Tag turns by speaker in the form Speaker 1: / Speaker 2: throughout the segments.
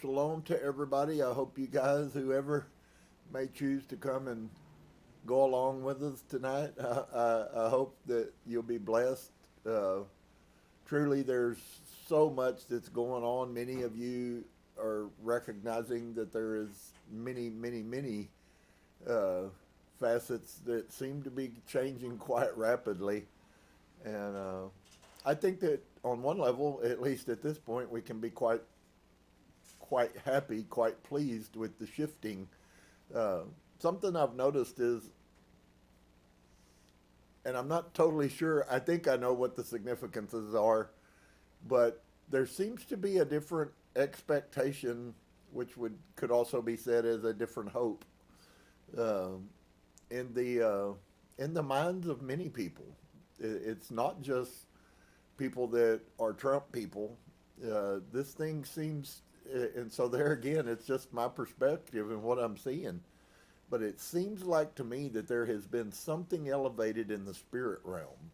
Speaker 1: shalom to everybody. I hope you guys, whoever may choose to come and go along with us tonight, I hope that you'll be blessed. Truly, there's so much that's going on. Many of you are recognizing that there is many uh, facets that seem to be changing quite rapidly. And I think that on one level, at least at this point, we can be quite happy, quite pleased with the shifting. Uh, Something I've noticed is, and I'm not totally sure, I think I know what the significances are, but there seems to be a different expectation, which could also be said as a different hope, um, in the minds of many people. It's not just people that are Trump people. This thing seems, and so there again, it's just my perspective and what I'm seeing. But it seems like to me that there has been something elevated in the spirit realm,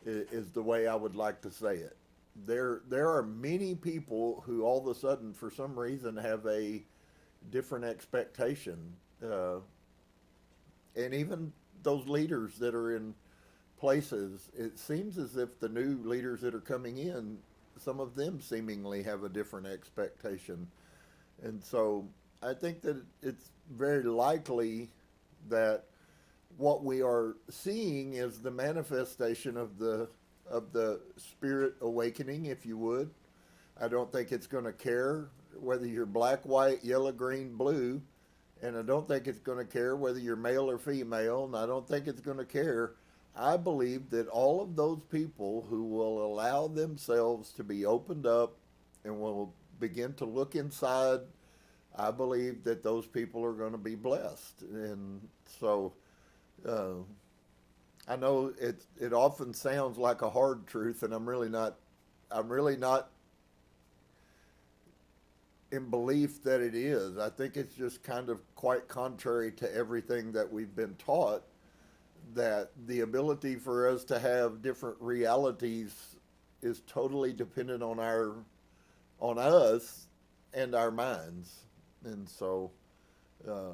Speaker 1: is the way I would like to say it. There are many people who all of a sudden, for some reason, have a different expectation, and even those leaders that are in places, it seems as if the new leaders that are coming in, some of them seemingly have a different expectation. And so I think that it's very likely that what we are seeing is the manifestation of the spirit awakening, if you would. I don't think it's going to care whether you're black, white, yellow, green, blue, and I don't think it's going to care whether you're male or female, and I don't think it's going to care. I believe that all of those people who will allow themselves to be opened up and will begin to look inside, I believe that those people are going to be blessed. And so uh, I know it often sounds like a hard truth, and I'm really not. I'm really not in belief that it is. I think it's just kind of quite contrary to everything that we've been taught, that the ability for us to have different realities is totally dependent on us and our minds. And so uh,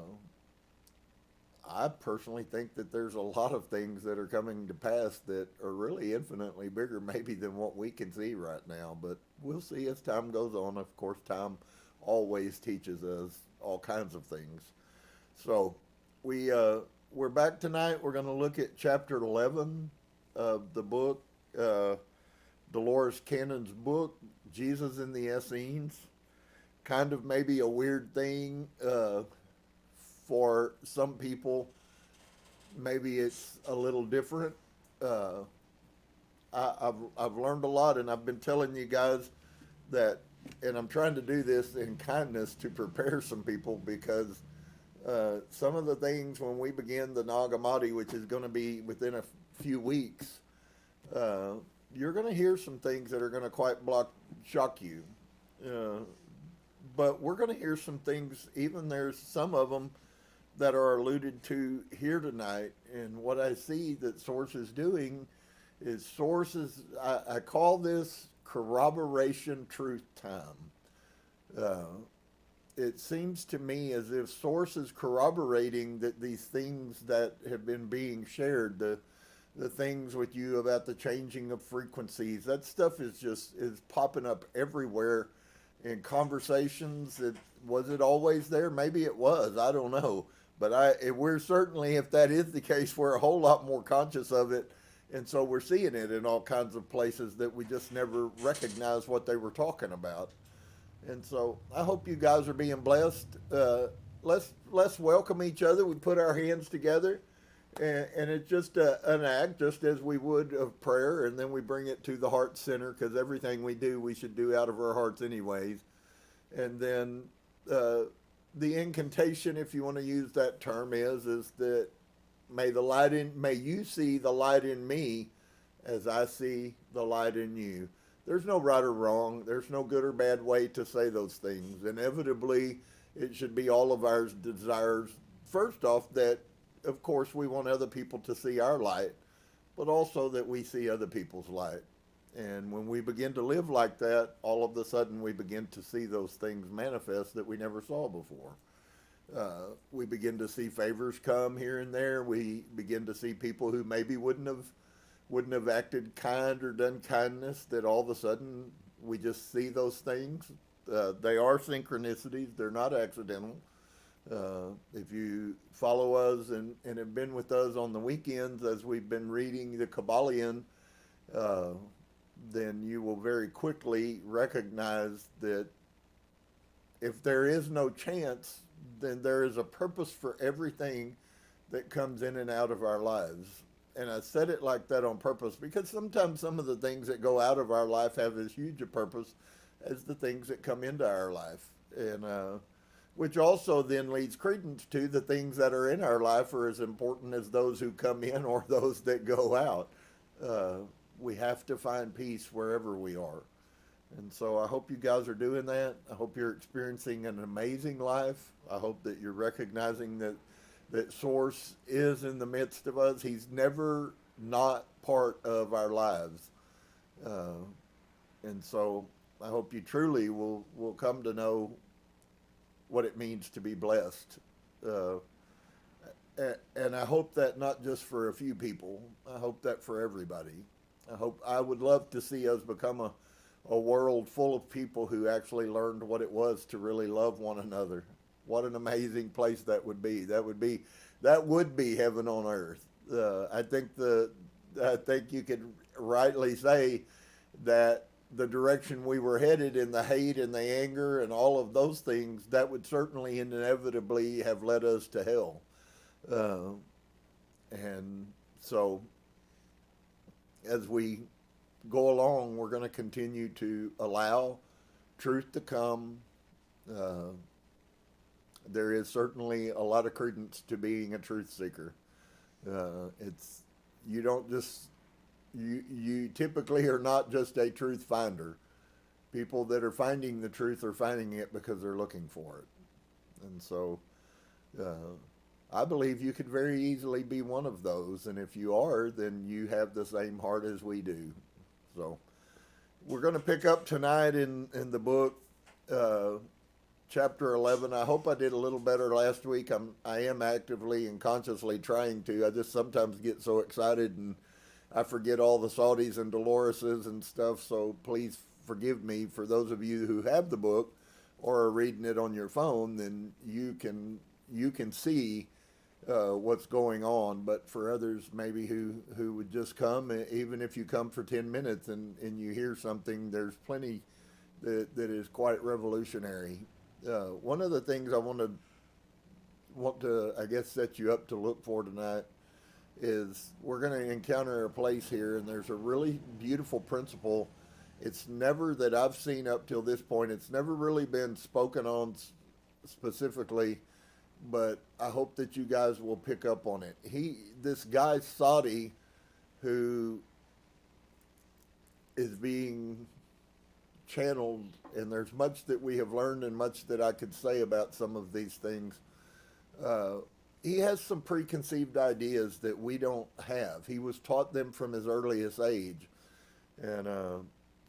Speaker 1: I personally think that there's a lot of things that are coming to pass that are really infinitely bigger maybe than what we can see right now. But we'll see as time goes on. Of course, time always teaches us all kinds of things. So we're back tonight. We're going to look at chapter 11 of the book, Dolores Cannon's book, Jesus in the Essenes. Kind of maybe a weird thing for some people. Maybe it's a little different. Uh, I've learned a lot, and I've been telling you guys that, and I'm trying to do this in kindness to prepare some people, because some of the things when we begin the Nag Hammadi, which is going to be within a few weeks, you're going to hear some things that are going to quite shock you. But we're going to hear some things, even there's some of them that are alluded to here tonight. And what I see that Source is doing is I call this corroboration truth time. It seems to me as if Source is corroborating that these things that have been being shared, the things with you about the changing of frequencies, that stuff is popping up everywhere in conversations. Was it always there? Maybe it was. I don't know. But we're certainly, if that is the case, we're a whole lot more conscious of it. And so we're seeing it in all kinds of places that we just never recognized what they were talking about. And so I hope you guys are being blessed. Let's welcome each other. We put our hands together, and it's just an act, just as we would of prayer, and then we bring it to the heart center, because everything we do, we should do out of our hearts anyways. And then the incantation, if you want to use that term, is that may you see the light in me as I see the light in you. There's no right or wrong. There's no good or bad way to say those things. Inevitably, it should be all of our desires. First off, that, of course, we want other people to see our light, but also that we see other people's light. And when we begin to live like that, all of a sudden we begin to see those things manifest that we never saw before. We begin to see favors come here and there. We begin to see people who maybe wouldn't have acted kind or done kindness, that all of a sudden we just see those things. They are synchronicities. They're not accidental. If you follow us and have been with us on the weekends as we've been reading the Kabbalion, then you will very quickly recognize that if there is no chance, then there is a purpose for everything that comes in and out of our lives. And I said it like that on purpose because sometimes some of the things that go out of our life have as huge a purpose as the things that come into our life. And which also then leads credence to the things that are in our life are as important as those who come in or those that go out. We have to find peace wherever we are. And so I hope you guys are doing that. I hope you're experiencing an amazing life. I hope that you're recognizing that Source is in the midst of us. He's never not part of our lives. And so I hope you truly will come to know what it means to be blessed. And I hope that not just for a few people. I hope that for everybody. I would love to see us become a world full of people who actually learned what it was to really love one another. What an amazing place that would be. That would be heaven on earth. I think you could rightly say that the direction we were headed in the hate and the anger and all of those things, that would certainly inevitably have led us to hell. And so as we go along, we're going to continue to allow truth to come. There is certainly a lot of credence to being a truth seeker. You typically are not just a truth finder. People that are finding the truth are finding it because they're looking for it. And so I believe you could very easily be one of those. And if you are, then you have the same heart as we do. So we're going to pick up tonight in the book, chapter 11. I hope I did a little better last week. I am actively and consciously trying to. I just sometimes get so excited and I forget all the Saudis and Doloreses and stuff. So please forgive me. For those of you who have the book or are reading it on your phone, then you can see what's going on. But for others maybe who would just come, even if you come for 10 minutes and you hear something, there's plenty that is quite revolutionary. One of the things I want to I guess set you up to look for tonight is we're going to encounter a place here, and there's a really beautiful principle. It's never, that I've seen up till this point, it's never really been spoken on specifically, but I hope that you guys will pick up on it. This guy Saudi, who is being channeled, and there's much that we have learned and much that I could say about some of these things. He has some preconceived ideas that we don't have. He was taught them from his earliest age. And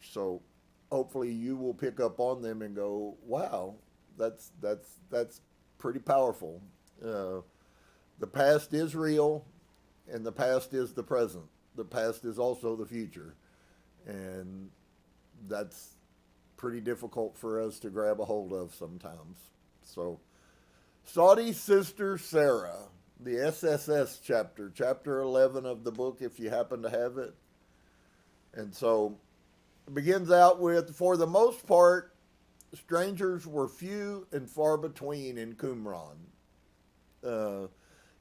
Speaker 1: so hopefully you will pick up on them and go, wow, that's pretty powerful. The past is real, and the past is the present. The past is also the future. And that's pretty difficult for us to grab a hold of sometimes. So Saudi's sister Sarah, the SSS chapter 11 of the book, if you happen to have it. And so it begins out with, for the most part, strangers were few and far between in Qumran.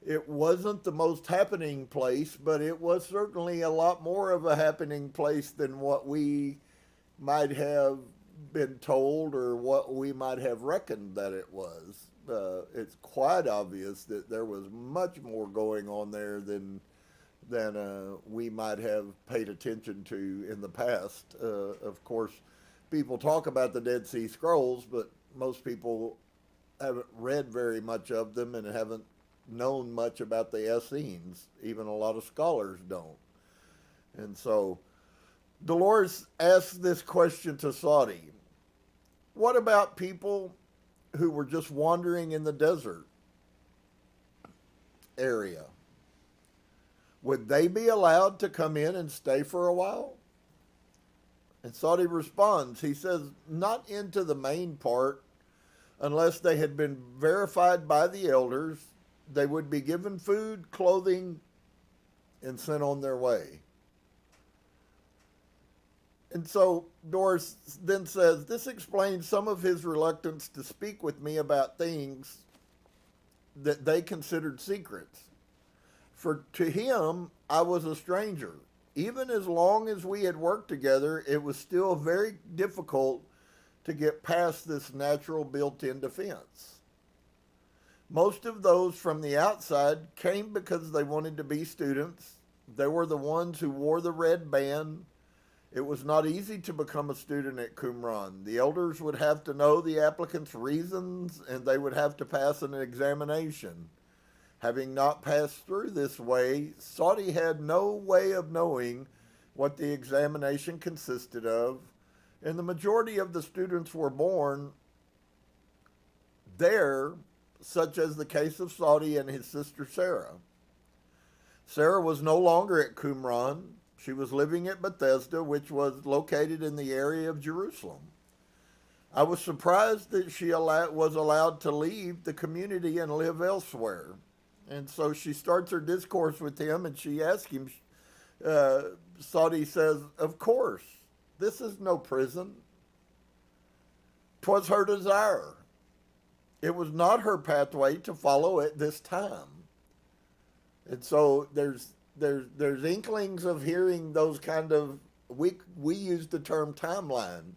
Speaker 1: It wasn't the most happening place, but it was certainly a lot more of a happening place than what we might have been told or what we might have reckoned that it was. It's quite obvious that there was much more going on there than we might have paid attention to in the past. Of course, people talk about the Dead Sea Scrolls, but most people haven't read very much of them and haven't known much about the Essenes. Even a lot of scholars don't. And so Dolores asked this question to Saudi. What about people who were just wandering in the desert area? Would they be allowed to come in and stay for a while? And Saudi responds, he says, not into the main part unless they had been verified by the elders. They would be given food, clothing, and sent on their way. And so Doris then says, this explains some of his reluctance to speak with me about things that they considered secrets. For to him, I was a stranger. Even as long as we had worked together, it was still very difficult to get past this natural built-in defense. Most of those from the outside came because they wanted to be students. They were the ones who wore the red band. It was not easy to become a student at Qumran. The elders would have to know the applicant's reasons, and they would have to pass an examination. Having not passed through this way, Saudi had no way of knowing what the examination consisted of, and the majority of the students were born there, such as the case of Saudi and his sister Sarah. Sarah was no longer at Qumran. She was living at Bethesda, which was located in the area of Jerusalem. I was surprised that she was allowed to leave the community and live elsewhere. And so she starts her discourse with him, and she asks him, Saudi says, of course, this is no prison. 'Twas her desire. It was not her pathway to follow at this time. And so there's inklings of hearing those kind of, we use the term timeline.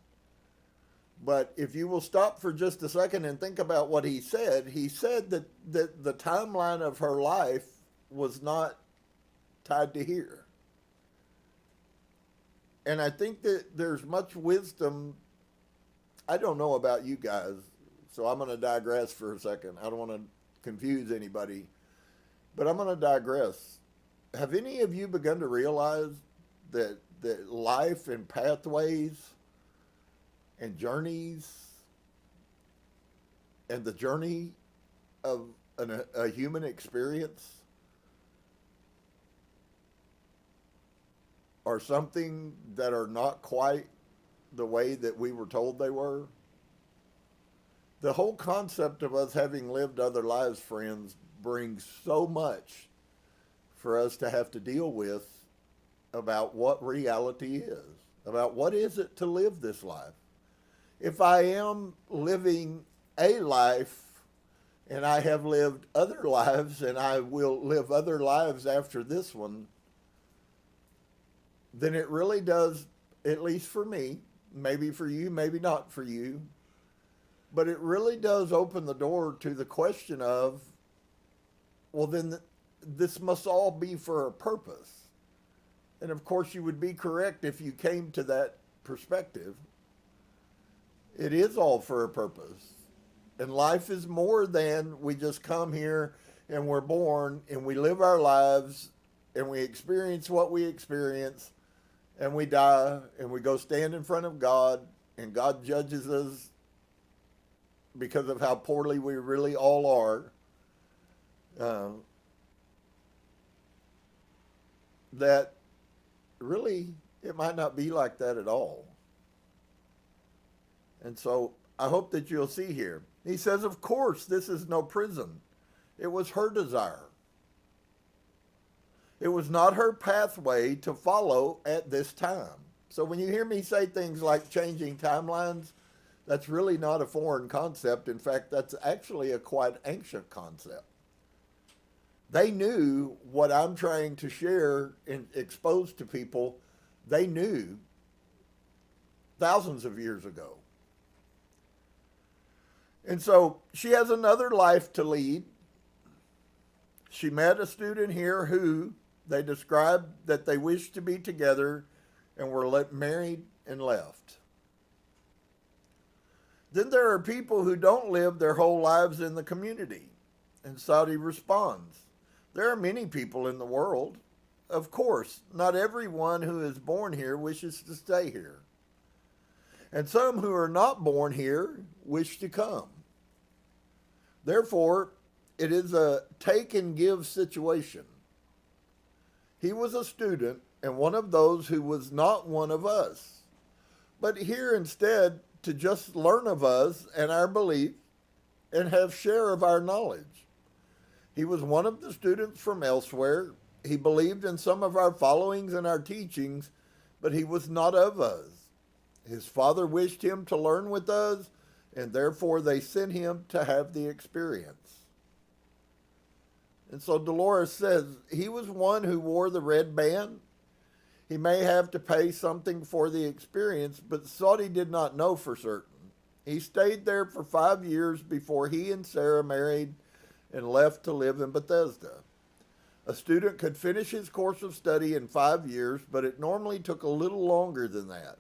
Speaker 1: But if you will stop for just a second and think about what he said that the timeline of her life was not tied to here. And I think that there's much wisdom. I don't know about you guys, so I'm going to digress for a second. I don't want to confuse anybody, but I'm going to digress. Have any of you begun to realize that life and pathways and journeys and the journey of a human experience are something that are not quite the way that we were told they were? The whole concept of us having lived other lives, friends, brings so much for us to have to deal with about what reality is, about what is it to live this life. If I am living a life and I have lived other lives and I will live other lives after this one, then it really does, at least for me, maybe for you, maybe not for you, but it really does open the door to the question of, well, then this must all be for a purpose. And of course you would be correct if you came to that perspective. It is all for a purpose. And life is more than we just come here and we're born and we live our lives and we experience what we experience and we die and we go stand in front of God and God judges us because of how poorly we really all are. That really, it might not be like that at all. And so I hope that you'll see here. He says, of course, this is no prison. It was her desire. It was not her pathway to follow at this time. So when you hear me say things like changing timelines, that's really not a foreign concept. In fact, that's actually a quite ancient concept. They knew what I'm trying to share and expose to people. They knew thousands of years ago. And so she has another life to lead. She met a student here who they described that they wished to be together and were married and left. Then there are people who don't live their whole lives in the community. And Saudi responds, there are many people in the world. of course, not everyone who is born here wishes to stay here. And some who are not born here wish to come. Therefore, it is a take and give situation. He was a student and one of those who was not one of us, but here instead to just learn of us and our belief and have share of our knowledge. He was one of the students from elsewhere. He believed in some of our followings and our teachings, but he was not of us. His father wished him to learn with us, and therefore they sent him to have the experience. And so Dolores says, he was one who wore the red band. He may have to pay something for the experience, but Saudi did not know for certain. He stayed there for 5 years before he and Sarah married and left to live in Bethesda. A student could finish his course of study in 5 years, but it normally took a little longer than that.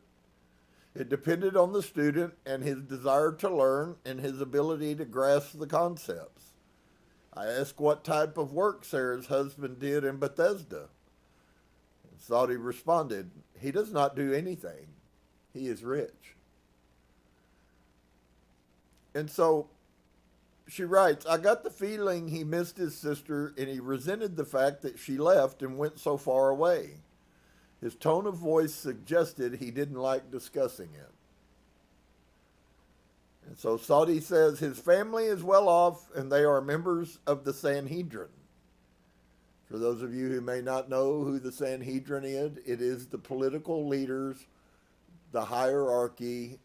Speaker 1: It depended on the student and his desire to learn and his ability to grasp the concepts. I asked what type of work Sarah's husband did in Bethesda. Saudi responded, he does not do anything. He is rich. And so she writes, I got the feeling he missed his sister and he resented the fact that she left and went so far away. His tone of voice suggested he didn't like discussing it. And so Saudi says his family is well off and they are members of the Sanhedrin. For those of you who may not know who the Sanhedrin is, it is the political leaders, the hierarchy,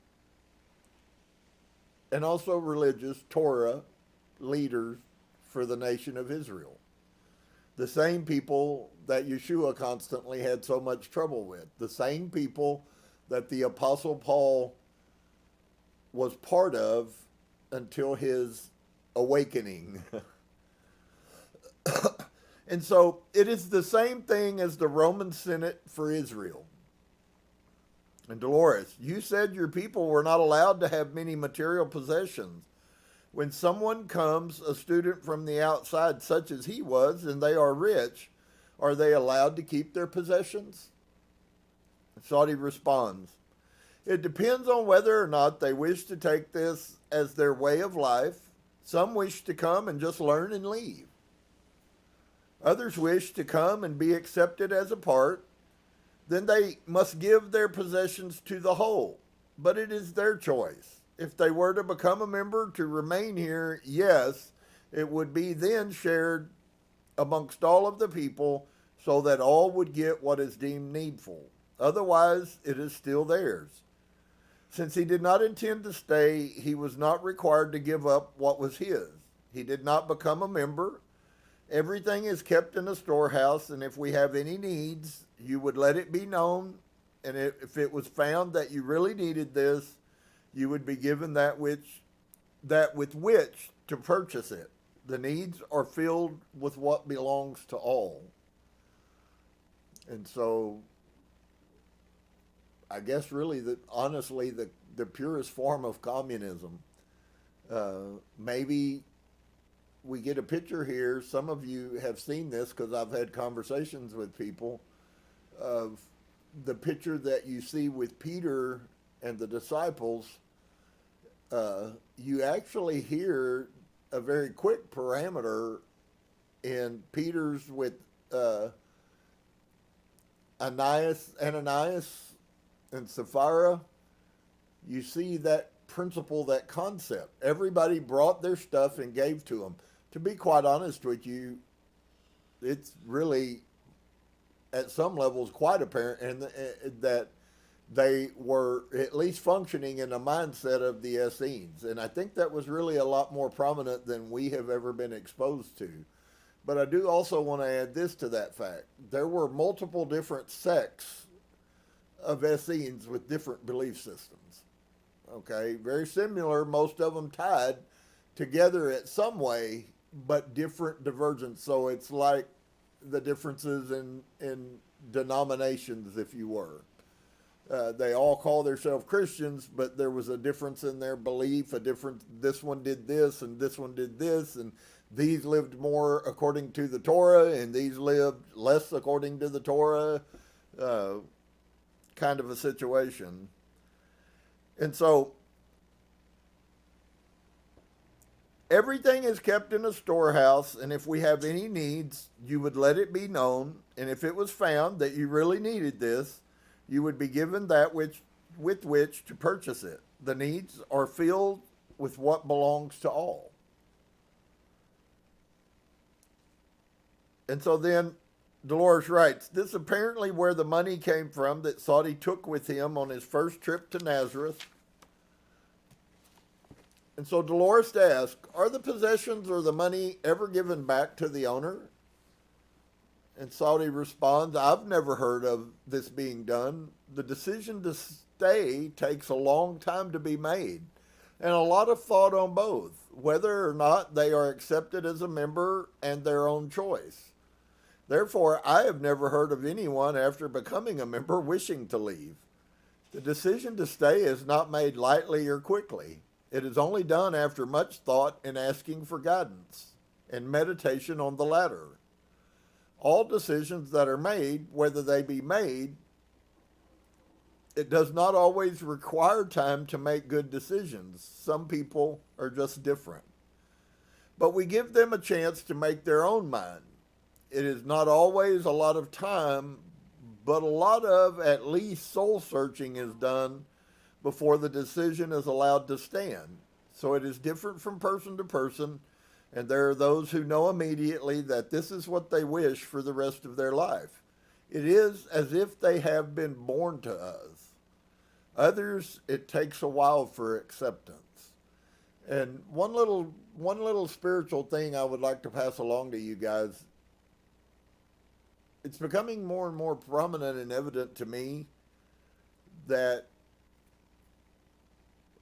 Speaker 1: and also religious Torah leaders for the nation of Israel. The same people that Yeshua constantly had so much trouble with. The same people that the Apostle Paul was part of until his awakening. And so it is the same thing as the Roman Senate for Israel. And Dolores, you said your people were not allowed to have many material possessions. When someone comes, a student from the outside, such as he was, and they are rich, are they allowed to keep their possessions? Saudi responds, it depends on whether or not they wish to take this as their way of life. Some wish to come and just learn and leave. Others wish to come and be accepted as a part. Then they must give their possessions to the whole. But it is their choice. If they were to become a member to remain here, yes, it would be then shared amongst all of the people so that all would get what is deemed needful. Otherwise, it is still theirs. Since he did not intend to stay, he was not required to give up what was his. He did not become a member. Everything is kept in a storehouse, and if we have any needs, you would let it be known, and if it was found that you really needed this, you would be given that with which to purchase it. The needs are filled with what belongs to all. And so, I guess really honestly, the purest form of communism, maybe we get a picture here. Some of you have seen this because I've had conversations with people of the picture that you see with Peter and the disciples. You actually hear a very quick parameter in Peter's with Ananias and Sapphira. You see that principle, that concept. Everybody brought their stuff and gave to them. To be quite honest with you, it's really, at some levels, quite apparent that they were at least functioning in the mindset of the Essenes. And I think that was really a lot more prominent than we have ever been exposed to. But I do also want to add this to that fact. There were multiple different sects of Essenes with different belief systems. Okay, very similar, most of them tied together at some way, but different divergence. So it's like the differences in denominations, if you were. They all call themselves Christians, but there was a difference in their belief, this one did this, and this one did this, and these lived more according to the Torah and these lived less according to the Torah, kind of a situation. And so everything is kept in a storehouse, and if we have any needs, you would let it be known, and if it was found that you really needed this, you would be given that with which to purchase it. The needs are filled with what belongs to all. And so then Dolores writes, this is apparently where the money came from that Saudi took with him on his first trip to Nazareth. And so Dolores asks, are the possessions or the money ever given back to the owner? And Saudi responds, I've never heard of this being done. The decision to stay takes a long time to be made, and a lot of thought on both, whether or not they are accepted as a member and their own choice. Therefore, I have never heard of anyone after becoming a member wishing to leave. The decision to stay is not made lightly or quickly. It is only done after much thought and asking for guidance and meditation on the latter. All decisions that are made, whether they be made, it does not always require time to make good decisions. Some people are just different. But we give them a chance to make their own mind. It is not always a lot of time, but a lot of at least soul searching is done before the decision is allowed to stand. So it is different from person to person, and there are those who know immediately that this is what they wish for the rest of their life. It is as if they have been born to us. Others, it takes a while for acceptance. And one little spiritual thing I would like to pass along to you guys. It's becoming more and more prominent and evident to me that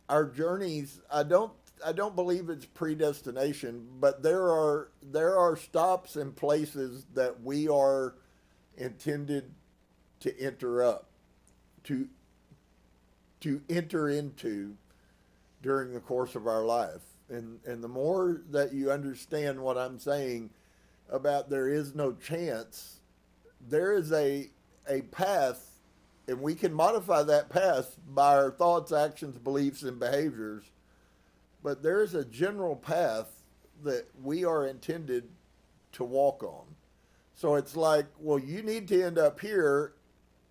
Speaker 1: our journeys, I don't believe it's predestination, but there are stops and places that we are intended to interrupt, to enter into during the course of our life. And the more that you understand what I'm saying about there is no chance, there is a path, and we can modify that path by our thoughts, actions, beliefs, and behaviors. But there is a general path that we are intended to walk on. So it's like, well, you need to end up here.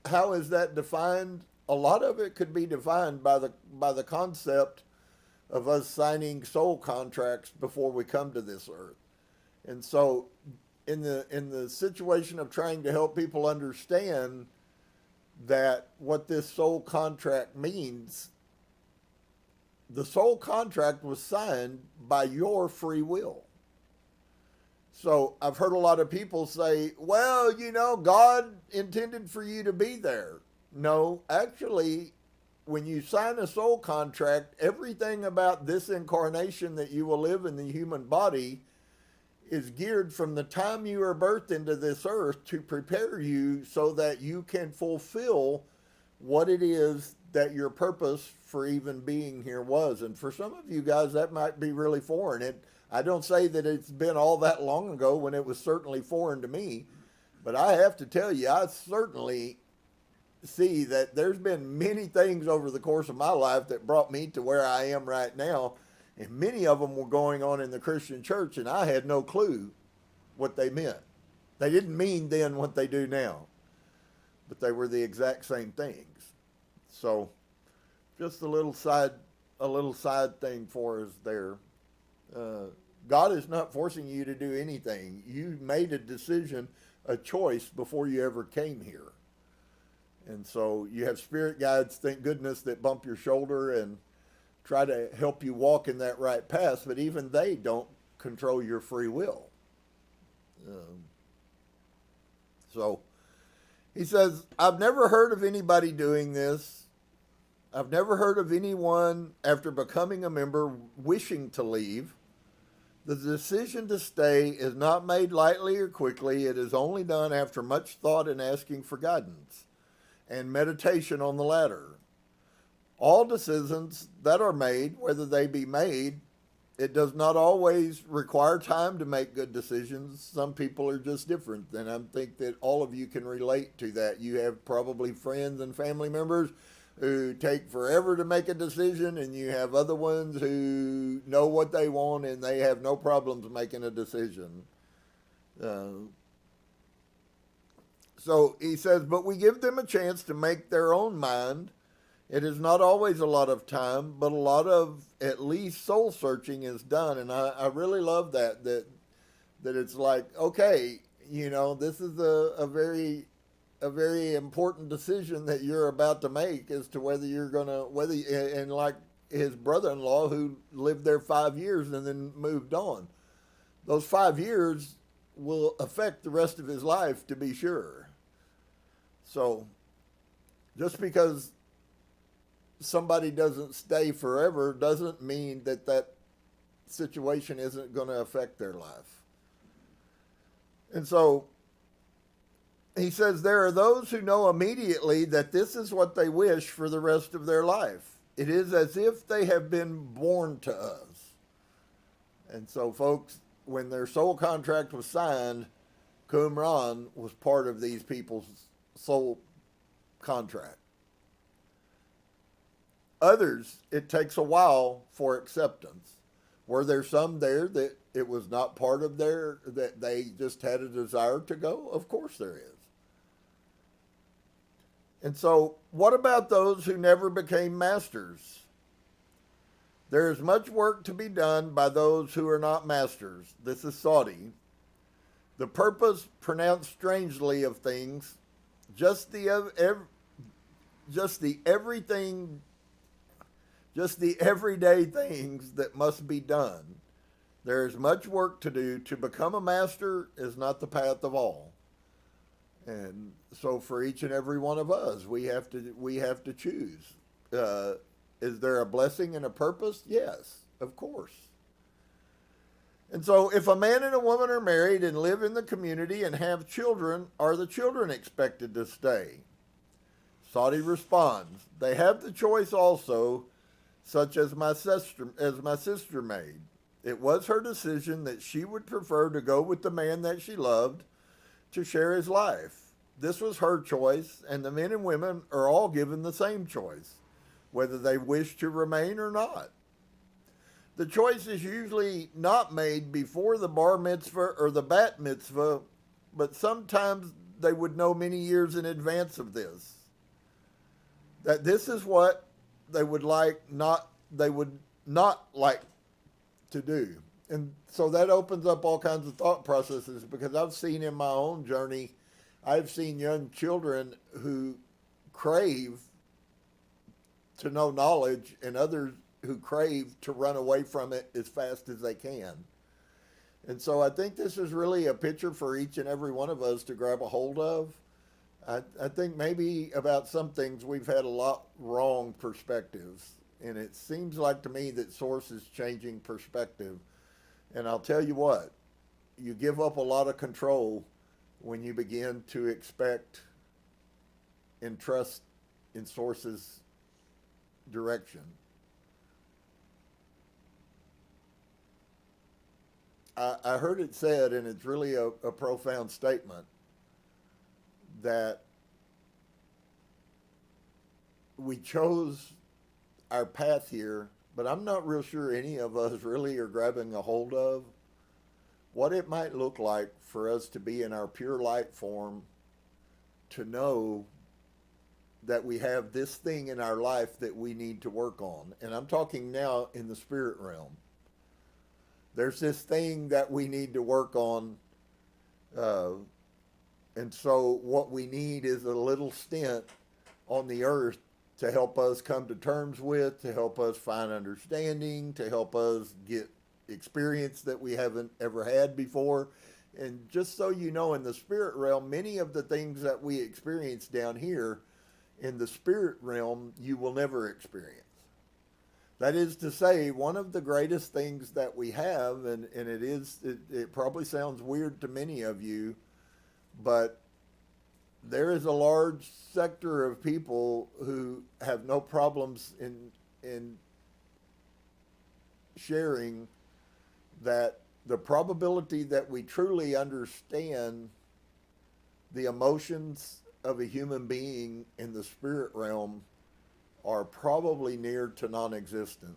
Speaker 1: How is that defined? A lot of it could be defined by the concept of us signing soul contracts before we come to this earth. And so in the situation of trying to help people understand that what this soul contract means, the soul contract was signed by your free will. So I've heard a lot of people say, well, God intended for you to be there. No, actually, when you sign a soul contract, everything about this incarnation that you will live in the human body is geared from the time you are birthed into this earth to prepare you so that you can fulfill what it is that your purpose for even being here was. And for some of you guys, that might be really foreign. I don't say that it's been all that long ago when it was certainly foreign to me, but I have to tell you, I certainly see that there's been many things over the course of my life that brought me to where I am right now. And many of them were going on in the Christian church, and I had no clue what they meant. They didn't mean then what they do now, but they were the exact same things. So just a little side thing for us there. God is not forcing you to do anything. You made a decision, a choice before you ever came here. And so you have spirit guides, thank goodness, that bump your shoulder and try to help you walk in that right path, but even they don't control your free will. So he says, I've never heard of anybody doing this. I've never heard of anyone after becoming a member wishing to leave. The decision to stay is not made lightly or quickly. It is only done after much thought and asking for guidance and meditation on the latter. All decisions that are made, whether they be made, It does not always require time to make good decisions. Some people are just different, and I think that all of you can relate to that. You have probably friends and family members who take forever to make a decision, and you have other ones who know what they want and they have no problems making a decision. So he says, but we give them a chance to make their own mind. It is not always a lot of time, but a lot of at least soul searching is done. And I really love that it's like, okay, you know, this is a very important decision that you're about to make as to whether you're going to, and like his brother-in-law who lived there 5 years and then moved on. Those 5 years will affect the rest of his life, to be sure. So just because somebody doesn't stay forever doesn't mean that that situation isn't going to affect their life. And so he says there are those who know immediately that this is what they wish for the rest of their life. It is as if they have been born to us. And so, folks, when their soul contract was signed, Qumran was part of these people's soul contract. Others, it takes a while for acceptance. Were there some there that it was not part of their, that they just had a desire to go? Of course there is. And so, what about those who never became masters? There is much work to be done by those who are not masters. This is Saudi. The purpose pronounced strangely of things, just the everyday things that must be done. There is much work to do. To become a master is not the path of all. And so for each and every one of us, we have to choose. Is there a blessing and a purpose? Yes, of course. And so if a man and a woman are married and live in the community and have children, are the children expected to stay? Saudi responds, they have the choice also, such as my sister made. It was her decision that she would prefer to go with the man that she loved to share his life. This was her choice, and the men and women are all given the same choice, whether they wish to remain or not. The choice is usually not made before the bar mitzvah or the bat mitzvah, but sometimes they would know many years in advance of this, that this is what they would not like to do. And so that opens up all kinds of thought processes, because I've seen in my own journey, I've seen young children who crave to know knowledge and others who crave to run away from it as fast as they can. And so I think this is really a picture for each and every one of us to grab a hold of. I think maybe about some things we've had a lot wrong perspectives, and it seems like to me that Source is changing perspective. And I'll tell you what, you give up a lot of control when you begin to expect and trust in Source's direction. I heard it said, and it's really a profound statement, that we chose our path here, but I'm not real sure any of us really are grabbing a hold of what it might look like for us to be in our pure light form, to know that we have this thing in our life that we need to work on. And I'm talking now in the spirit realm. There's this thing that we need to work on. And so what we need is a little stint on the earth to help us come to terms with, to help us find understanding, to help us get experience that we haven't ever had before. And just so you know, in the spirit realm, many of the things that we experience down here in the spirit realm, you will never experience. That is to say, one of the greatest things that we have, and it probably sounds weird to many of you, but there is a large sector of people who have no problems in sharing that the probability that we truly understand the emotions of a human being in the spirit realm are probably near to non-existent.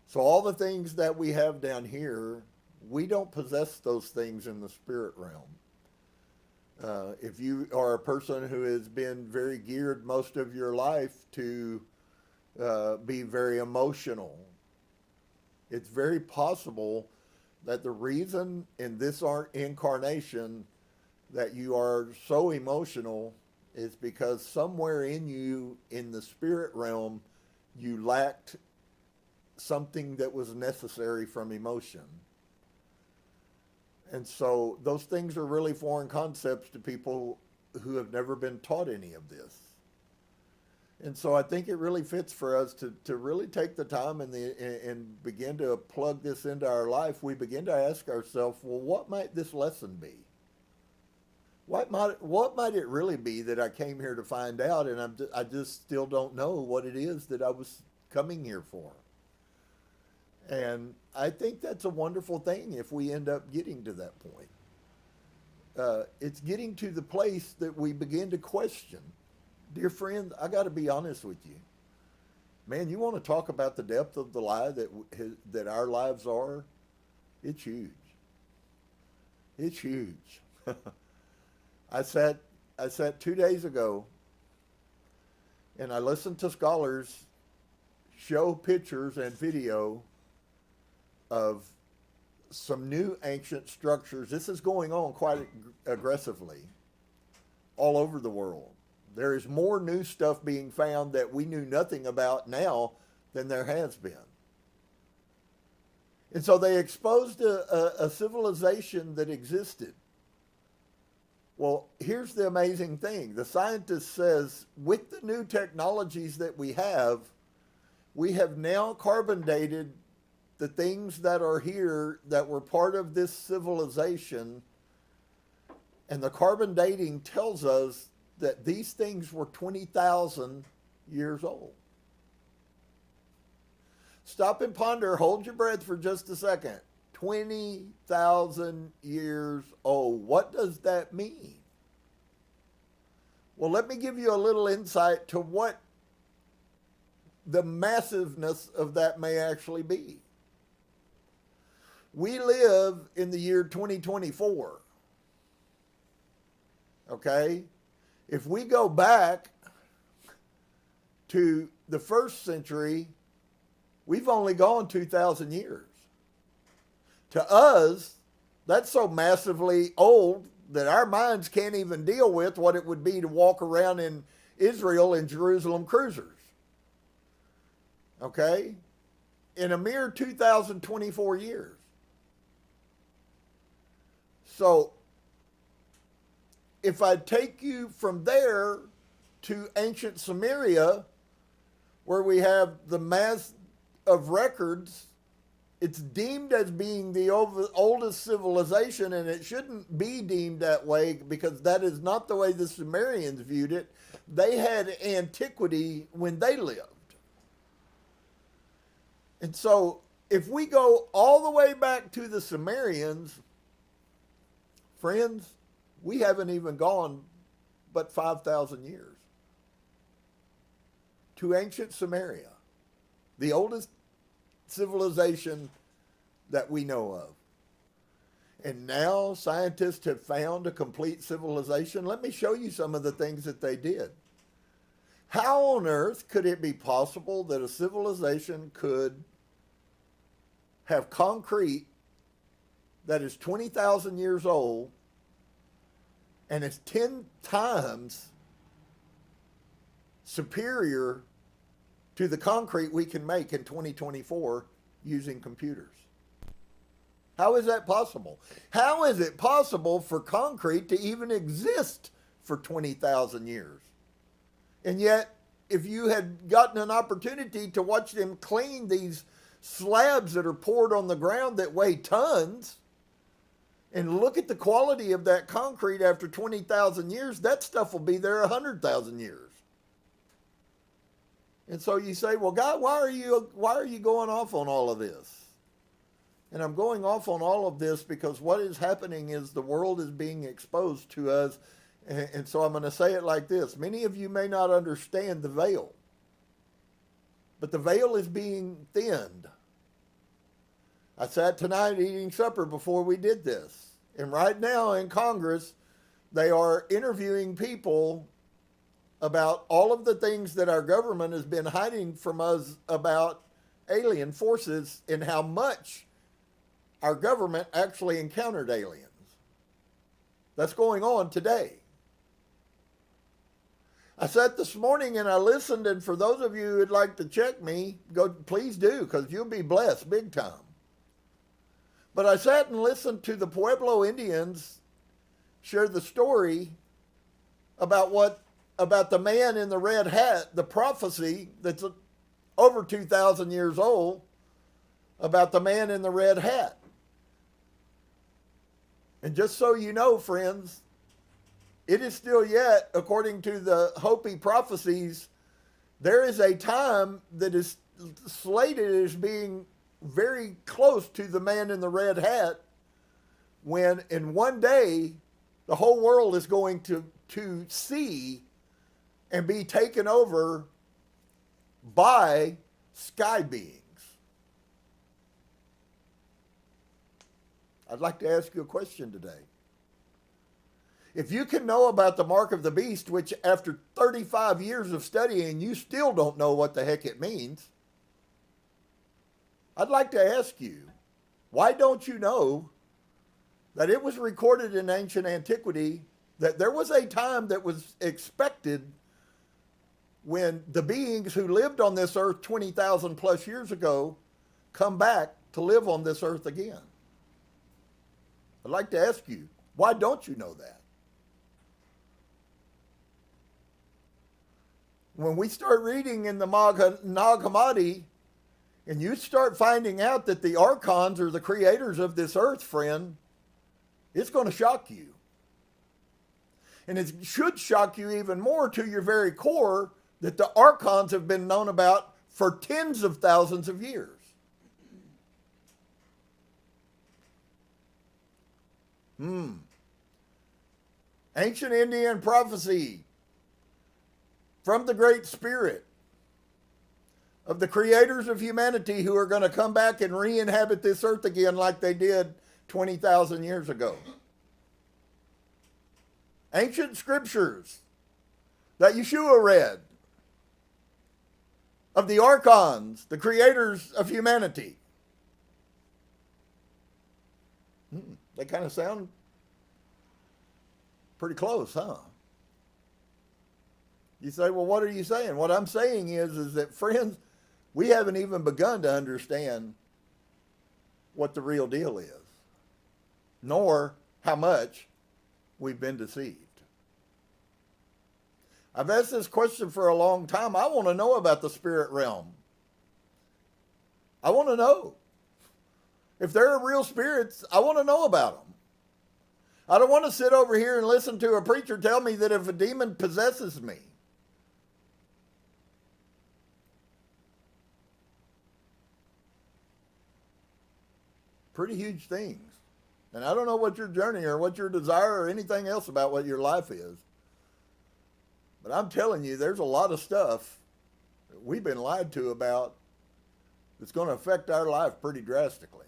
Speaker 1: So all the things that we have down here, we don't possess those things in the spirit realm. If you are a person who has been very geared most of your life to be very emotional, it's very possible that the reason in this incarnation that you are so emotional is because somewhere in you, in the spirit realm, you lacked something that was necessary from emotion. And so those things are really foreign concepts to people who have never been taught any of this. And so I think it really fits for us to really take the time and begin to plug this into our life. We begin to ask ourselves, well, what might this lesson be? What might it really be that I came here to find out, and I just still don't know what it is that I was coming here for? And I think that's a wonderful thing if we end up getting to that point. It's getting to the place that we begin to question. Dear friend, I got to be honest with you. Man, you want to talk about the depth of the lie that our lives are? It's huge. It's huge. I sat 2 days ago and I listened to scholars show pictures and video of some new ancient structures. This is going on quite aggressively all over the world. There is more new stuff being found that we knew nothing about now than there has been. And so they exposed a civilization that existed. Well, here's the amazing thing. The scientist says, with the new technologies that we have now carbon dated the things that are here that were part of this civilization. And the carbon dating tells us that these things were 20,000 years old. Stop and ponder, hold your breath for just a second. 20,000 years old. What does that mean? Well, let me give you a little insight to what the massiveness of that may actually be. We live in the year 2024. Okay? If we go back to the first century, we've only gone 2,000 years. To us, that's so massively old that our minds can't even deal with what it would be to walk around in Israel in Jerusalem cruisers. Okay? In a mere 2,024 years. So, if I take you from there to ancient Samaria, where we have the mass of records, it's deemed as being the oldest civilization, and it shouldn't be deemed that way because that is not the way the Sumerians viewed it. They had antiquity when they lived. And so if we go all the way back to the Sumerians, friends, we haven't even gone but 5,000 years to ancient Samaria, the oldest civilization that we know of. And now scientists have found a complete civilization. Let me show you some of the things that they did. How on earth could it be possible that a civilization could have concrete that is 20,000 years old and is 10 times superior to the concrete we can make in 2024 using computers? How is that possible? How is it possible for concrete to even exist for 20,000 years? And yet, if you had gotten an opportunity to watch them clean these slabs that are poured on the ground that weigh tons, and look at the quality of that concrete after 20,000 years, that stuff will be there 100,000 years. And so you say, well, God, why are you going off on all of this? And I'm going off on all of this because what is happening is the world is being exposed to us. And so I'm going to say it like this. Many of you may not understand the veil, but the veil is being thinned. I sat tonight eating supper before we did this. And right now in Congress, they are interviewing people about all of the things that our government has been hiding from us about alien forces and how much our government actually encountered aliens. That's going on today. I sat this morning and I listened, and for those of you who'd like to check me, go, please do, because you'll be blessed big time. But I sat and listened to the Pueblo Indians share the story about the man in the red hat, the prophecy that's over 2,000 years old about the man in the red hat. And just so you know, friends, it is still yet, according to the Hopi prophecies, there is a time that is slated as being very close to the man in the red hat, when in one day the whole world is going to see and be taken over by sky beings. I'd like to ask you a question today. If you can know about the mark of the beast, which after 35 years of studying, you still don't know what the heck it means, I'd like to ask you, why don't you know that it was recorded in ancient antiquity that there was a time that was expected when the beings who lived on this earth 20,000 plus years ago come back to live on this earth again? I'd like to ask you, why don't you know that? When we start reading in the Nag Hammadi, and you start finding out that the archons are the creators of this earth, friend, it's going to shock you. And it should shock you even more to your very core that the archons have been known about for tens of thousands of years. Ancient Indian prophecy from the Great Spirit of the creators of humanity who are going to come back and re-inhabit this earth again like they did 20,000 years ago. Ancient scriptures that Yeshua read of the archons, the creators of humanity. They kind of sound pretty close, huh? You say, well, what are you saying? What I'm saying is that, friends, we haven't even begun to understand what the real deal is, nor how much we've been deceived. I've asked this question for a long time. I want to know about the spirit realm. I want to know. If there are real spirits, I want to know about them. I don't want to sit over here and listen to a preacher tell me that if a demon possesses me, pretty huge things. And I don't know what your journey or what your desire or anything else about what your life is. But I'm telling you, there's a lot of stuff that we've been lied to about that's going to affect our life pretty drastically.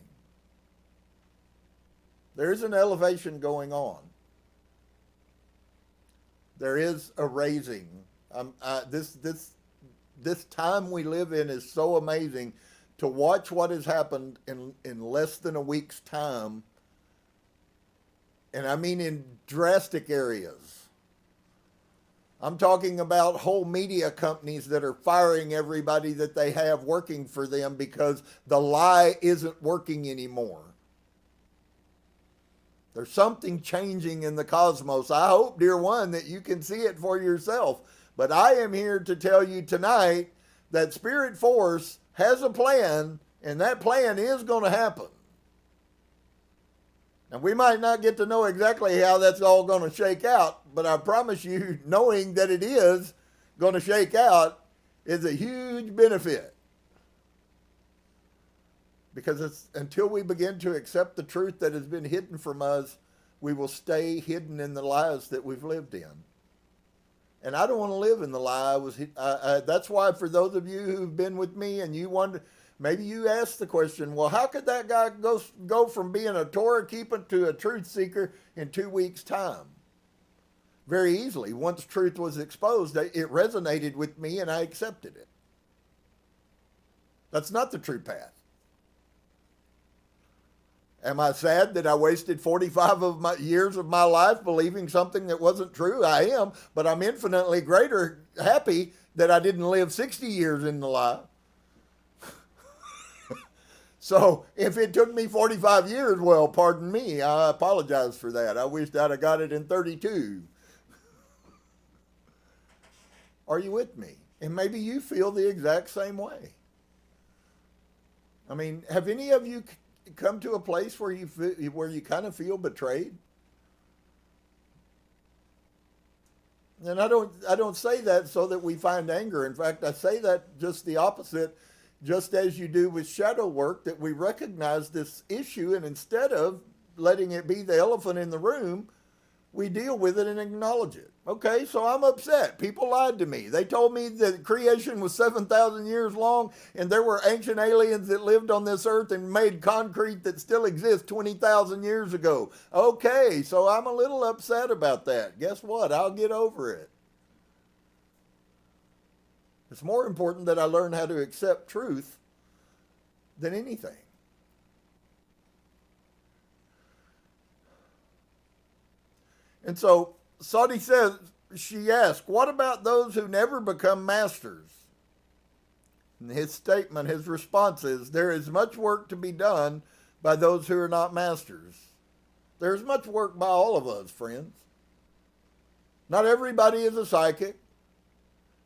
Speaker 1: There is an elevation going on. There is a raising. This time we live in is so amazing. To watch what has happened in less than a week's time, and I mean in drastic areas. I'm talking about whole media companies that are firing everybody that they have working for them because the lie isn't working anymore. There's something changing in the cosmos. I hope, dear one, that you can see it for yourself. But I am here to tell you tonight that Spirit Force has a plan, and that plan is going to happen. And we might not get to know exactly how that's all going to shake out, but I promise you, knowing that it is going to shake out is a huge benefit. Because it's until we begin to accept the truth that has been hidden from us, we will stay hidden in the lies that we've lived in. And I don't want to live in the lie. That's why for those of you who've been with me and you wonder, maybe you ask the question, well, how could that guy go from being a Torah keeper to a truth seeker in 2 weeks' time? Very easily. Once truth was exposed, it resonated with me and I accepted it. That's not the true path. Am I sad that I wasted 45 of my years of my life believing something that wasn't true? I am, but I'm infinitely greater happy that I didn't live 60 years in the lie. So if it took me 45 years, well, pardon me, I apologize for that. I wished I'd have got it in 32. Are you with me? And maybe you feel the exact same way. I mean, have any of you come to a place where you kind of feel betrayed? And I don't say that so that we find anger. In fact, I say that just the opposite, just as you do with shadow work, that we recognize this issue, and instead of letting it be the elephant in the room, we deal with it and acknowledge it. Okay, so I'm upset. People lied to me. They told me that creation was 7,000 years long and there were ancient aliens that lived on this earth and made concrete that still exists 20,000 years ago. Okay, so I'm a little upset about that. Guess what? I'll get over it. It's more important that I learn how to accept truth than anything. And so Saudi says, she asked, what about those who never become masters? And his statement, his response is, there is much work to be done by those who are not masters. There's much work by all of us, friends. Not everybody is a psychic.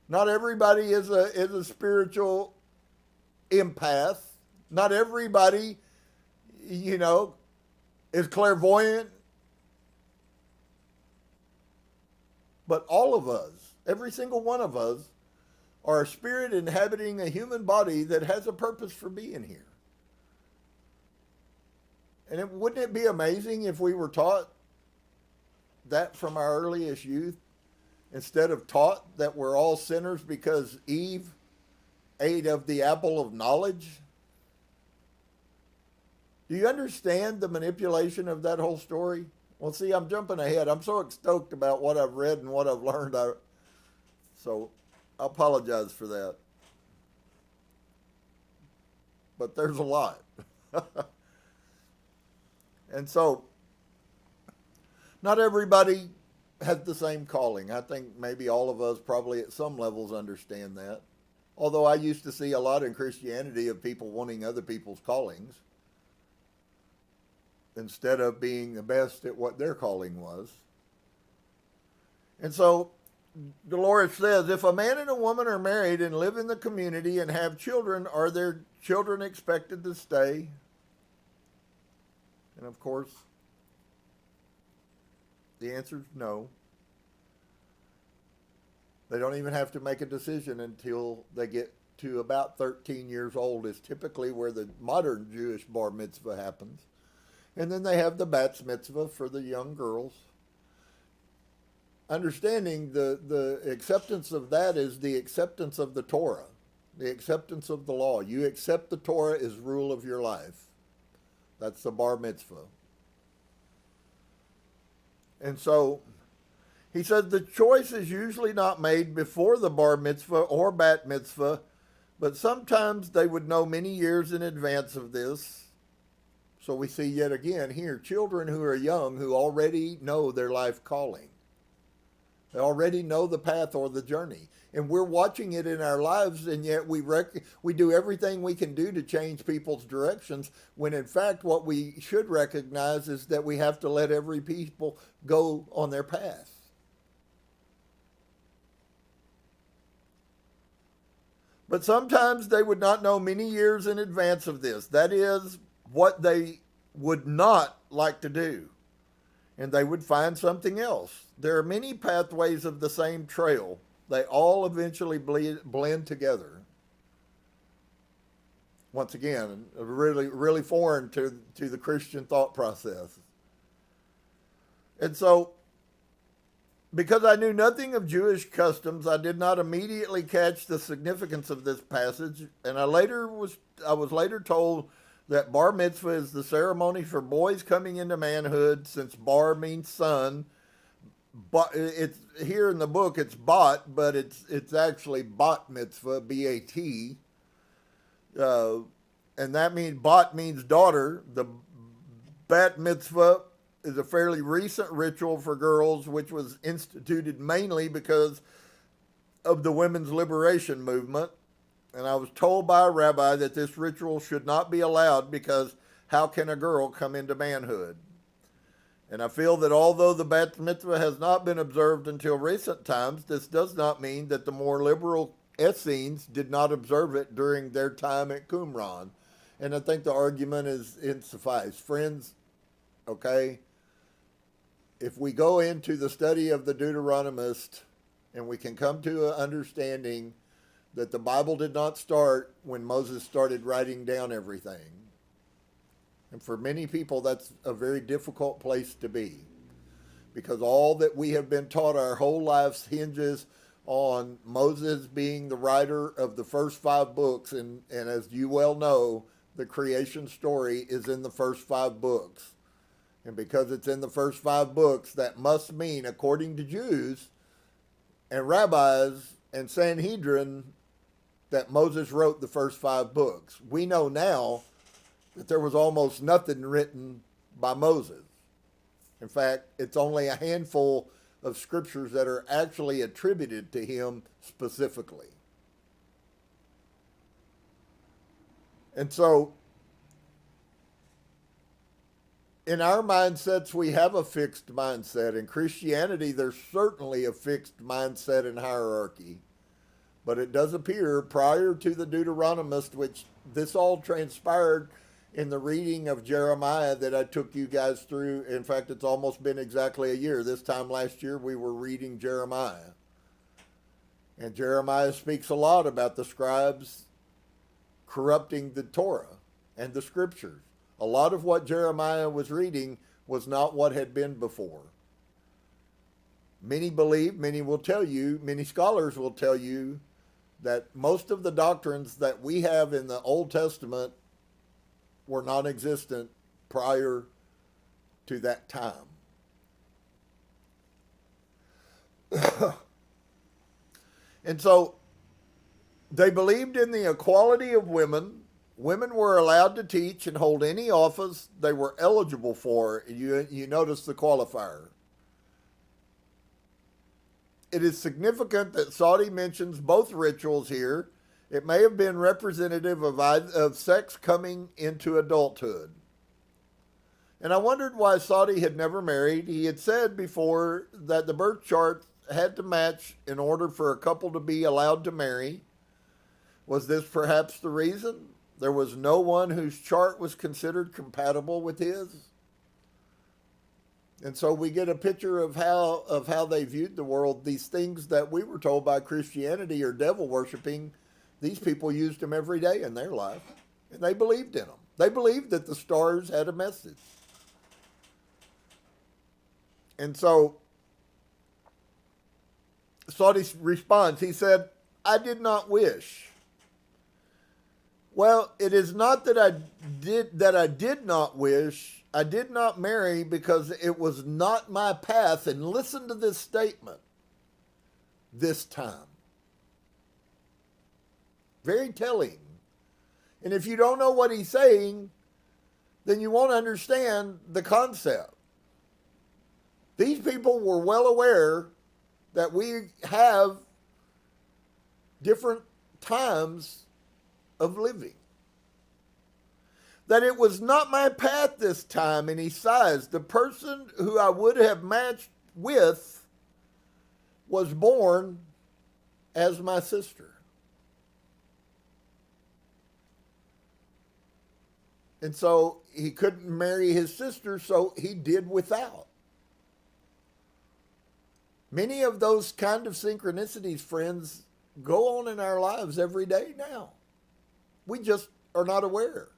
Speaker 1: Not everybody is a spiritual empath. Not everybody, is clairvoyant. But all of us, every single one of us, are a spirit inhabiting a human body that has a purpose for being here. And wouldn't it be amazing if we were taught that from our earliest youth, instead of taught that we're all sinners because Eve ate of the apple of knowledge? Do you understand the manipulation of that whole story? Well, see, I'm jumping ahead. I'm so stoked about what I've read and what I've learned. So I apologize for that. But there's a lot. And so, not everybody has the same calling. I think maybe all of us probably at some levels understand that. Although I used to see a lot in Christianity of people wanting other people's callings, instead of being the best at what their calling was. And so Dolores says, if a man and a woman are married and live in the community and have children, are their children expected to stay? And of course, the answer is no. They don't even have to make a decision until they get to about 13 years old, is typically where the modern Jewish bar mitzvah happens. And then they have the bat mitzvah for the young girls. Understanding the acceptance of that is the acceptance of the Torah, the acceptance of the law. You accept the Torah as rule of your life. That's the bar mitzvah. And so he said the choice is usually not made before the bar mitzvah or bat mitzvah, but sometimes they would know many years in advance of this. So we see yet again here children who are young who already know their life calling. They already know the path or the journey. And we're watching it in our lives, and yet we do everything we can do to change people's directions, when in fact what we should recognize is that we have to let every people go on their path. But sometimes they would not know many years in advance of this. That is what they would not like to do. And they would find something else. There are many pathways of the same trail. They all eventually blend together. Once again, really, really foreign to the Christian thought process. And so, because I knew nothing of Jewish customs, I did not immediately catch the significance of this passage, and I was later told that bar mitzvah is the ceremony for boys coming into manhood, since bar means son. But it's here in the book it's bat, but it's actually bat mitzvah, B-A-T. And that means bat means daughter. The bat mitzvah is a fairly recent ritual for girls, which was instituted mainly because of the women's liberation movement. And I was told by a rabbi that this ritual should not be allowed because how can a girl come into manhood? And I feel that although the bat mitzvah has not been observed until recent times, this does not mean that the more liberal Essenes did not observe it during their time at Qumran. And I think the argument is insuffice. Friends, okay, if we go into the study of the Deuteronomist and we can come to an understanding that the Bible did not start when Moses started writing down everything. And for many people, that's a very difficult place to be, because all that we have been taught our whole lives hinges on Moses being the writer of the first 5 books. And as you well know, the creation story is in the first 5 books. And because it's in the first 5 books, that must mean, according to Jews and rabbis and Sanhedrin, that Moses wrote the first 5 books. We know now that there was almost nothing written by Moses. In fact, it's only a handful of scriptures that are actually attributed to him specifically. And so, in our mindsets, we have a fixed mindset. In Christianity, there's certainly a fixed mindset and hierarchy. But it does appear prior to the Deuteronomist, which this all transpired in the reading of Jeremiah that I took you guys through. In fact, it's almost been exactly a year. This time last year, we were reading Jeremiah. And Jeremiah speaks a lot about the scribes corrupting the Torah and the scriptures. A lot of what Jeremiah was reading was not what had been before. Many believe, many will tell you, many scholars will tell you that most of the doctrines that we have in the Old Testament were non-existent prior to that time. And so they believed in the equality of women. Women were allowed to teach and hold any office they were eligible for. You notice the qualifier. It is significant that Sadi mentions both rituals here. It may have been representative of sex coming into adulthood. And I wondered why Sadi had never married. He had said before that the birth chart had to match in order for a couple to be allowed to marry. Was this perhaps the reason? There was no one whose chart was considered compatible with his. And so we get a picture of how they viewed the world. These things that we were told by Christianity are devil worshiping, these people used them every day in their life, and they believed in them. They believed that the stars had a message. And so Sadi responds, he said, I did not wish. Well, it is not that I did not wish. I did not marry because it was not my path. And listen to this statement. This time. Very telling. And if you don't know what he's saying, then you won't understand the concept. These people were well aware that we have different times of living. That it was not my path this time, and he sighs. The person who I would have matched with was born as my sister. And so he couldn't marry his sister, so he did without. Many of those kind of synchronicities, friends, go on in our lives every day now. We just are not aware.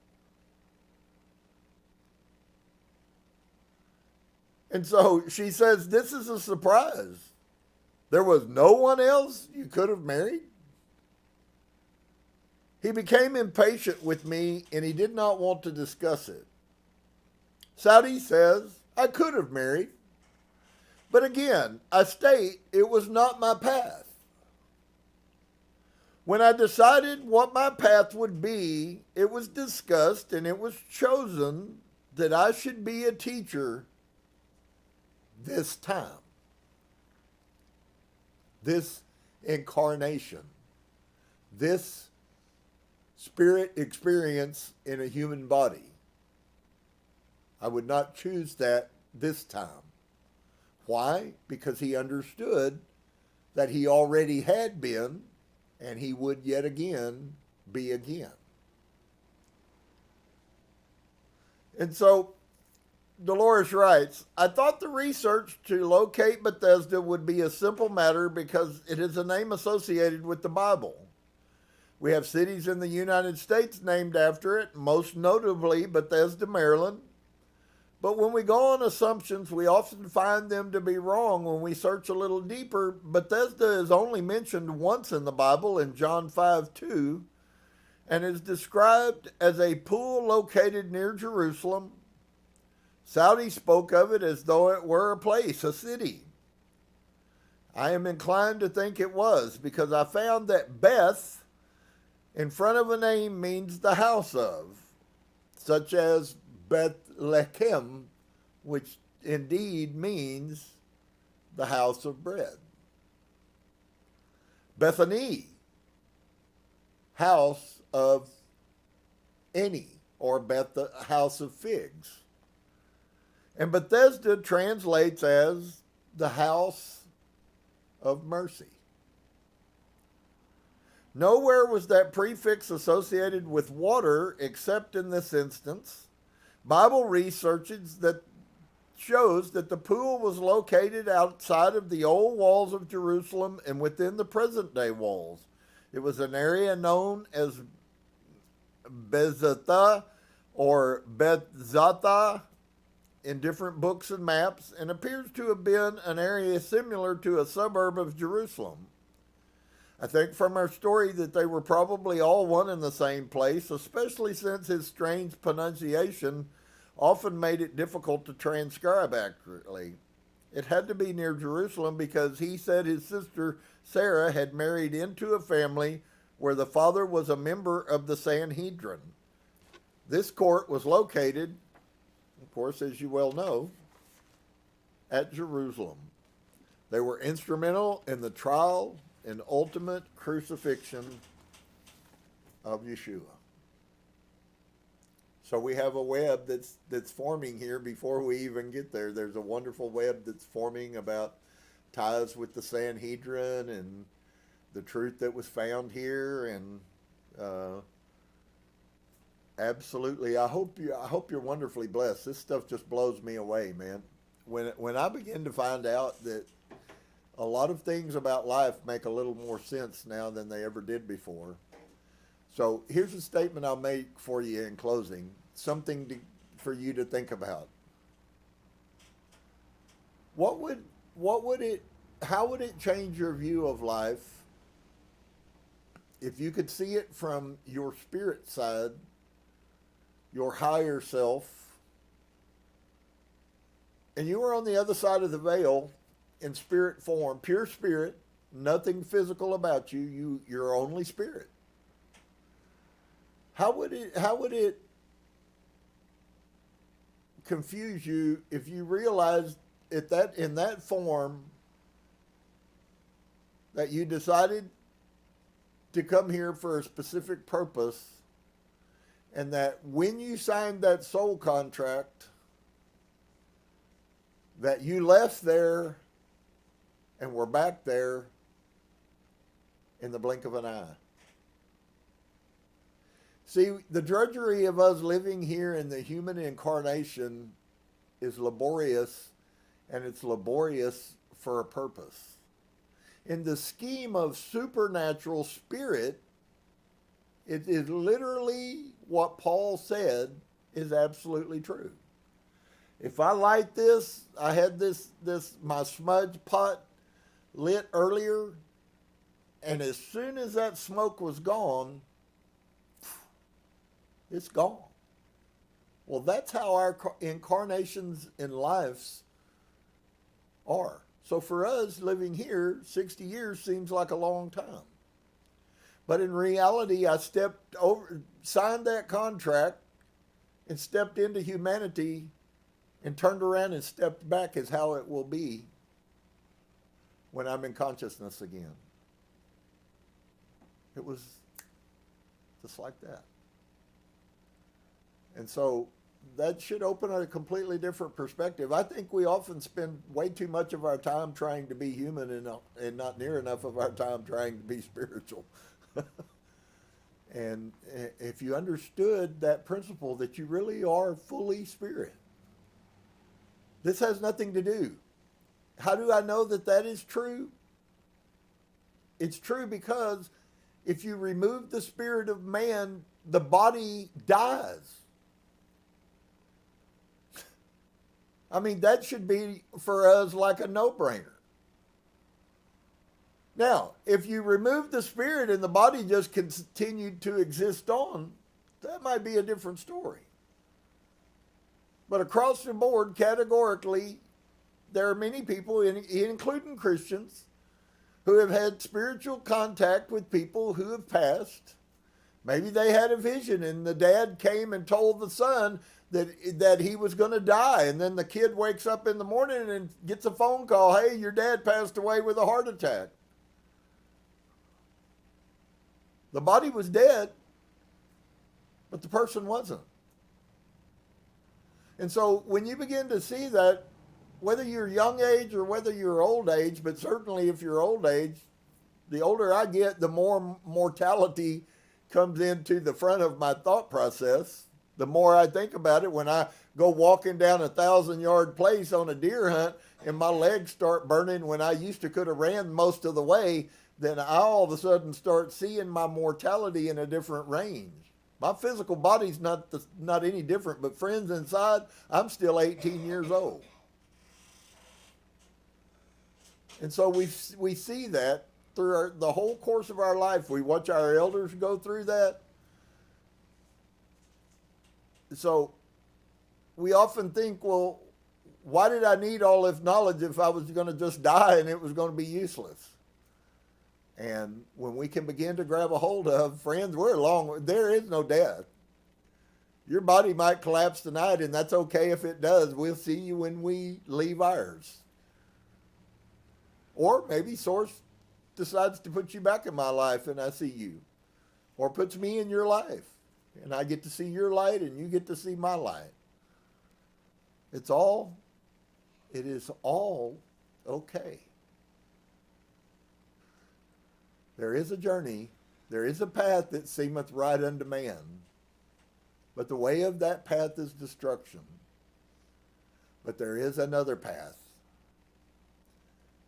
Speaker 1: And so she says, this is a surprise. There was no one else you could have married? He became impatient with me and he did not want to discuss it. Saudi says, I could have married. But again, I state it was not my path. When I decided what my path would be, it was discussed and it was chosen that I should be a teacher this time. This incarnation. This spirit experience in a human body. I would not choose that this time. Why? Because he understood that he already had been, and he would yet again be again. And so Dolores writes, I thought the research to locate Bethesda would be a simple matter because it is a name associated with the Bible. We have cities in the United States named after it, most notably Bethesda, Maryland. But when we go on assumptions, we often find them to be wrong. When we search a little deeper, Bethesda is only mentioned once in the Bible in John 5:2, and is described as a pool located near Jerusalem. Saudi spoke of it as though it were a place, a city. I am inclined to think it was, because I found that Beth in front of a name means the house of, such as Bethlehem, which indeed means the house of bread. Bethany, house of any, or house of figs. And Bethesda translates as the house of mercy. Nowhere was that prefix associated with water except in this instance. Bible research that shows that the pool was located outside of the old walls of Jerusalem and within the present-day walls. It was an area known as Bezatha or Bethzatha in different books and maps, and appears to have been an area similar to a suburb of Jerusalem. I think from our story that they were probably all one in the same place, especially since his strange pronunciation often made it difficult to transcribe accurately. It had to be near Jerusalem because he said his sister Sarah had married into a family where the father was a member of the Sanhedrin. This court was located, of course, as you well know, at Jerusalem. They were instrumental in the trial and ultimate crucifixion of Yeshua. So we have a web that's forming here before we even get there. There's a wonderful web that's forming about ties with the Sanhedrin and the truth that was found here, and absolutely, I hope you're wonderfully blessed. This stuff just blows me away, man. When I begin to find out that a lot of things about life make a little more sense now than they ever did before. So here's a statement I'll make for you in closing, something for you to think about. How would it change your view of life if you could see it from your spirit side, your higher self, and you were on the other side of the veil in spirit form, pure spirit, nothing physical about you, you're only spirit? How would it confuse you if you realized in that form that you decided to come here for a specific purpose, and that when you signed that soul contract, that you left there and were back there in the blink of an eye? See, the drudgery of us living here in the human incarnation is laborious, and it's laborious for a purpose. In the scheme of supernatural spirit, it is literally what Paul said is absolutely true. If I light this, I had my smudge pot lit earlier, and as soon as that smoke was gone, it's gone. Well, that's how our incarnations in lives are. So for us living here, 60 years seems like a long time. But in reality, I signed that contract and stepped into humanity and turned around and stepped back is how it will be when I'm in consciousness again. It was just like that. And so that should open a completely different perspective. I think we often spend way too much of our time trying to be human and not near enough of our time trying to be spiritual. And if you understood that principle that you really are fully spirit, this has nothing to do. How do I know that that is true? It's true because if you remove the spirit of man, the body dies. I mean, that should be for us like a no-brainer. Now, if you remove the spirit and the body just continued to exist on, that might be a different story. But across the board, categorically, there are many people, including Christians, who have had spiritual contact with people who have passed. Maybe they had a vision and the dad came and told the son that he was going to die. And then the kid wakes up in the morning and gets a phone call, hey, your dad passed away with a heart attack. The body was dead, but the person wasn't. And so when you begin to see that, whether you're young age or whether you're old age, but certainly if you're old age, the older I get, the more mortality comes into the front of my thought process. The more I think about it, when I go walking down a 1,000-yard place on a deer hunt and my legs start burning when I used to could have ran most of the way, then I all of a sudden start seeing my mortality in a different range. My physical body's not any different, but friends, inside, I'm still 18 years old. And so we see that through the whole course of our life. We watch our elders go through that. So we often think, well, why did I need all this knowledge if I was going to just die and it was going to be useless? And when we can begin to grab a hold of, friends, there is no death. Your body might collapse tonight, and that's okay if it does. We'll see you when we leave ours. Or maybe Source decides to put you back in my life and I see you. Or puts me in your life and I get to see your light and you get to see my light. It is all okay. There is a journey, there is a path that seemeth right unto man, but the way of that path is destruction. But there is another path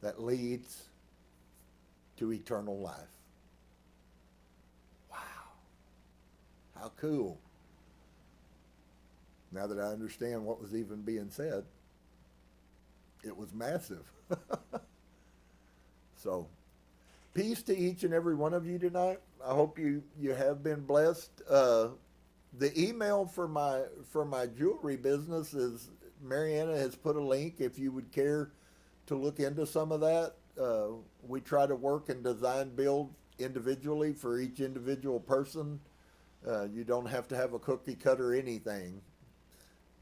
Speaker 1: that leads to eternal life. Wow. How cool. Now that I understand what was even being said, it was massive. So, peace to each and every one of you tonight. I hope you have been blessed. The email for my jewelry business is, Mariana has put a link if you would care to look into some of that. We try to work and design build individually for each individual person. You don't have to have a cookie cutter anything.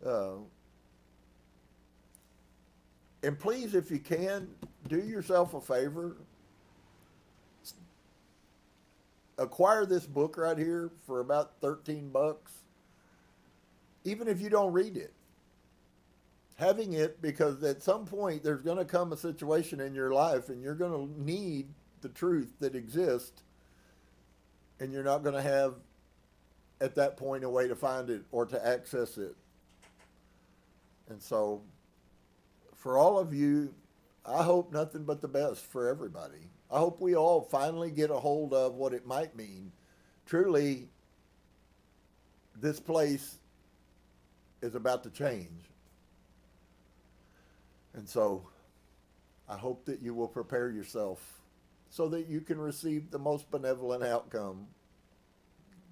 Speaker 1: And please, if you can, do yourself a favor. Acquire this book right here for about $13. Even if you don't read it. Having it, because at some point there's going to come a situation in your life and you're going to need the truth that exists, and you're not going to have at that point a way to find it or to access it. And so for all of you, I hope nothing but the best for everybody. I hope we all finally get a hold of what it might mean truly this place is about to change. And so I hope that you will prepare yourself so that you can receive the most benevolent outcome,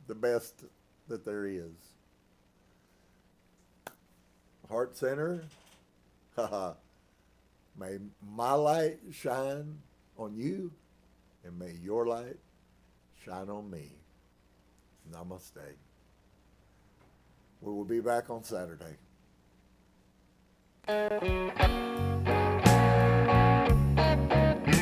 Speaker 1: the best that there is. Heart Center, may my light shine on you, and may your light shine on me. Namaste. We will be back on Saturday.